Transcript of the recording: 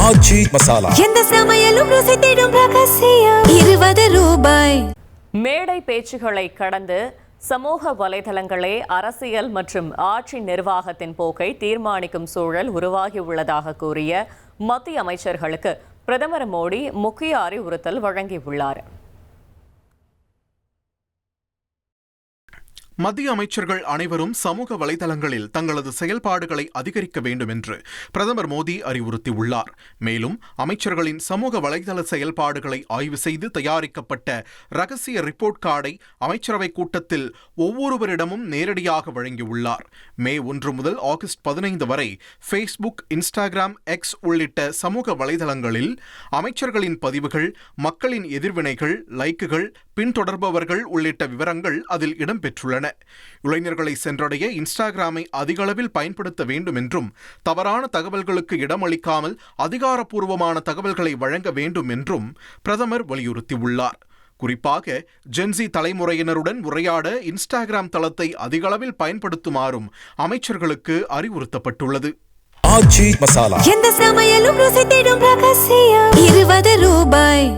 ஆச்சி மசாலா. எந்த சமையலும் ருசி தேடும் ரகசியம். 20 ரூபாய். மேடை பேச்சுகளை கடந்து சமூக வலைதளங்களே அரசியல் மற்றும் ஆட்சி நிர்வாகத்தின் போக்கை தீர்மானிக்கும் சூழல் உருவாகியுள்ளதாக கூறிய மத்திய அமைச்சர்களுக்கு பிரதமர் மோடி முக்கிய அறிவுறுத்தல் வழங்கியுள்ளார். மத்திய அமைச்சர்கள் அனைவரும் சமூக வலைதளங்களில் தங்களது செயல்பாடுகளை அதிகரிக்க வேண்டும் என்று பிரதமர் மோடி அறிவுறுத்தியுள்ளார். மேலும் அமைச்சர்களின் சமூக வலைதள செயல்பாடுகளை ஆய்வு செய்து தயாரிக்கப்பட்ட ரகசிய ரிப்போர்ட் கார்டை அமைச்சரவை கூட்டத்தில் ஒவ்வொருவரிடமும் நேரடியாக வழங்கியுள்ளார். மே 1 முதல் ஆகஸ்ட் 15 வரை ஃபேஸ்புக், இன்ஸ்டாகிராம், எக்ஸ் உள்ளிட்ட சமூக வலைதளங்களில் அமைச்சர்களின் பதிவுகள், மக்களின் எதிர்வினைகள், லைக்குகள், பின்தொடர்பவர்கள் உள்ளிட்ட விவரங்கள் அதில் இடம்பெற்றுள்ளன. இளைஞர்களை சென்றடைய இன்ஸ்டாகிராமை அதிக அளவில் பயன்படுத்த வேண்டும் என்றும் தவறான தகவல்களுக்கு இடமளிக்காமல் அதிகாரப்பூர்வமான தகவல்களை வழங்க வேண்டும் என்றும் பிரதமர் வலியுறுத்தியுள்ளார். குறிப்பாக ஜென்சி தலைமுறையினருடன் உரையாட இன்ஸ்டாகிராம் தளத்தை அதிக அளவில் பயன்படுத்துமாறும் அமைச்சர்களுக்கு அறிவுறுத்தப்பட்டுள்ளது. ஆச்சி மசாலா. எந்த சமையலும் ருசி தேடும் ரகசியம். 20 ரூபாய்.